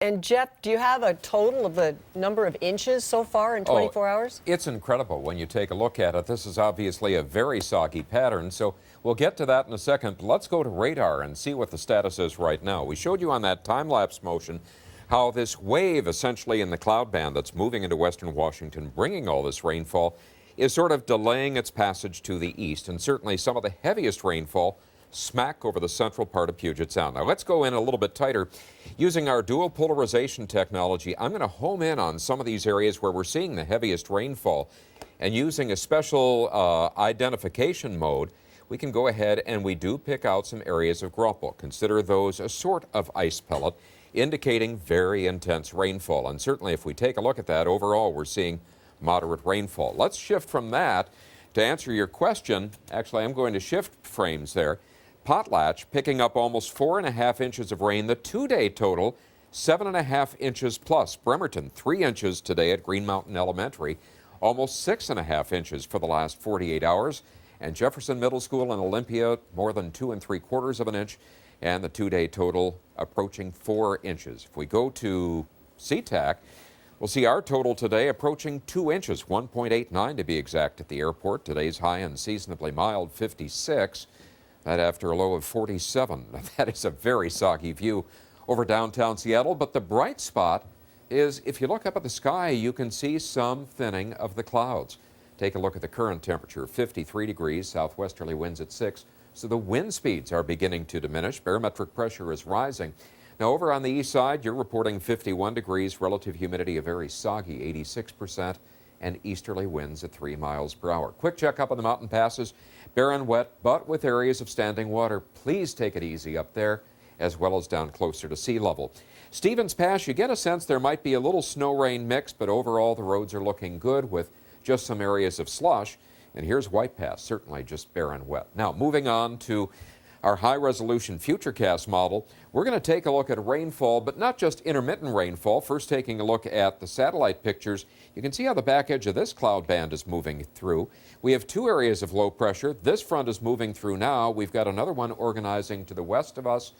And Jeff, do you have a total of the number of inches so far in 24 hours? It's incredible when you take a look at it. This is obviously a very soggy pattern, so we'll get to that in a second. But let's go to radar and see what the status is right now. We showed you on that time-lapse motion how this wave essentially in the cloud band that's moving into western Washington, bringing all this rainfall, is sort of delaying its passage to the east, and certainly some of the heaviest rainfall smack over the central part of Puget Sound. Now let's go in a little bit tighter. Using our dual polarization technology, I'm going to home in on some of these areas where we're seeing the heaviest rainfall, and using a special identification mode, we can go ahead and we do pick out some areas of Graupel. Consider those a sort of ice pellet, indicating very intense rainfall. And certainly if we take a look at that, overall we're seeing moderate rainfall. Let's shift from that to answer your question. Actually, I'm going to shift frames there. Potlatch picking up almost 4.5 inches of rain. The two-day total, 7.5 inches plus. Bremerton, 3 inches today at Green Mountain Elementary. Almost 6.5 inches for the last 48 hours. And Jefferson Middle School in Olympia, more than 2 3/4 of an inch. And the two-day total approaching 4 inches. If we go to SeaTac, we'll see our total today approaching 2 inches, 1.89 to be exact at the airport. Today's high unseasonably mild, 56. That after a low of 47. That is a very soggy view over downtown Seattle. But the bright spot is if you look up at the sky, you can see some thinning of the clouds. Take a look at the current temperature, 53 degrees, southwesterly winds at 6. So the wind speeds are beginning to diminish. Barometric pressure is rising. Now over on the east side, you're reporting 51 degrees, relative humidity a very soggy 86%, and easterly winds at 3 miles per hour. Quick check up on the mountain passes. Barren, wet, but with areas of standing water. Please take it easy up there, as well as down closer to sea level. Stevens Pass, you get a sense there might be a little snow-rain mix, but overall the roads are looking good with just some areas of slush. And here's White Pass, certainly just barren wet. Now, moving on to our high-resolution Futurecast model, we're going to take a look at rainfall, but not just intermittent rainfall. First, taking a look at the satellite pictures, you can see how the back edge of this cloud band is moving through. We have 2 areas of low pressure. This front is moving through now. We've got another one organizing to the west of us.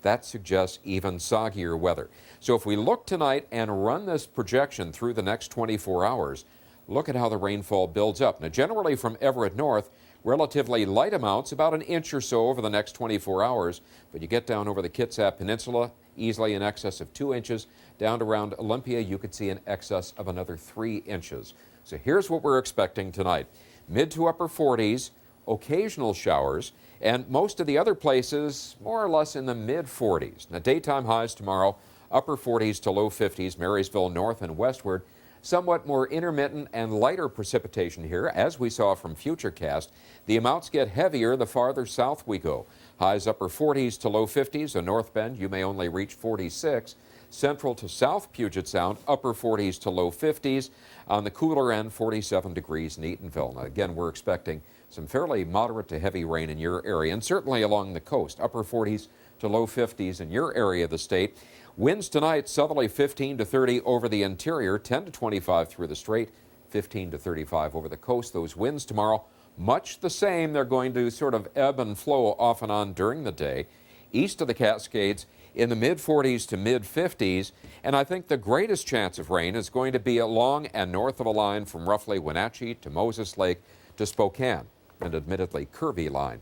That suggests even soggier weather. So if we look tonight and run this projection through the next 24 hours, look at how the rainfall builds up. Now, generally from Everett north, relatively light amounts, about an inch or so over the next 24 hours. But you get down over the Kitsap Peninsula, easily in excess of 2 inches. Down to around Olympia, you could see in excess of another 3 inches. So here's what we're expecting tonight. Mid to upper 40s, occasional showers, and most of the other places more or less in the mid 40s. Now, daytime highs tomorrow, upper 40s to low 50s, Marysville north and westward. Somewhat more intermittent and lighter precipitation here, as we saw from Futurecast. The amounts get heavier the farther south we go. Highs upper 40s to low 50s. In North Bend, you may only reach 46. Central to south Puget Sound, upper 40s to low 50s. On the cooler end, 47 degrees in Eatonville. Now, again, we're expecting some fairly moderate to heavy rain in your area, and certainly along the coast, upper 40s to low 50s in your area of the state. Winds tonight, southerly 15 to 30 over the interior, 10 to 25 through the strait, 15 to 35 over the coast. Those winds tomorrow, much the same. They're going to sort of ebb and flow off and on during the day. East of the Cascades, in the mid-40s to mid-50s. And I think the greatest chance of rain is going to be along and north of a line from roughly Wenatchee to Moses Lake to Spokane, an admittedly curvy line.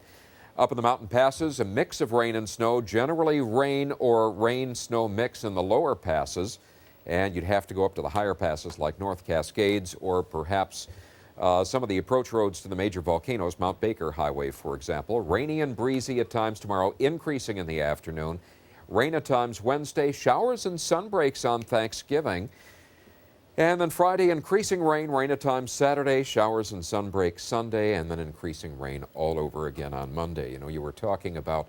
Up in the mountain passes, a mix of rain and snow, generally rain or rain-snow mix in the lower passes, and you'd have to go up to the higher passes like North Cascades or perhaps some of the approach roads to the major volcanoes, Mount Baker Highway, for example. Rainy and breezy at times tomorrow, increasing in the afternoon. Rain at times Wednesday, showers and sun breaks on Thanksgiving. And then Friday, increasing rain, rain at times Saturday, showers and sun breaks Sunday, and then increasing rain all over again on Monday. You know, you were talking about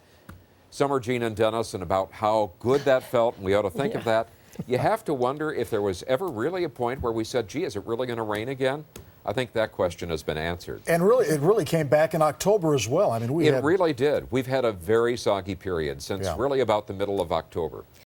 Summer, Gene, and Dennis, and about how good that felt, and we ought to think of that. You have to wonder if there was ever really a point where we said, gee, is it really going to rain again? I think that question has been answered. And really, it really came back in October as well. I mean, it really did. We've had a very soggy period since really about the middle of October.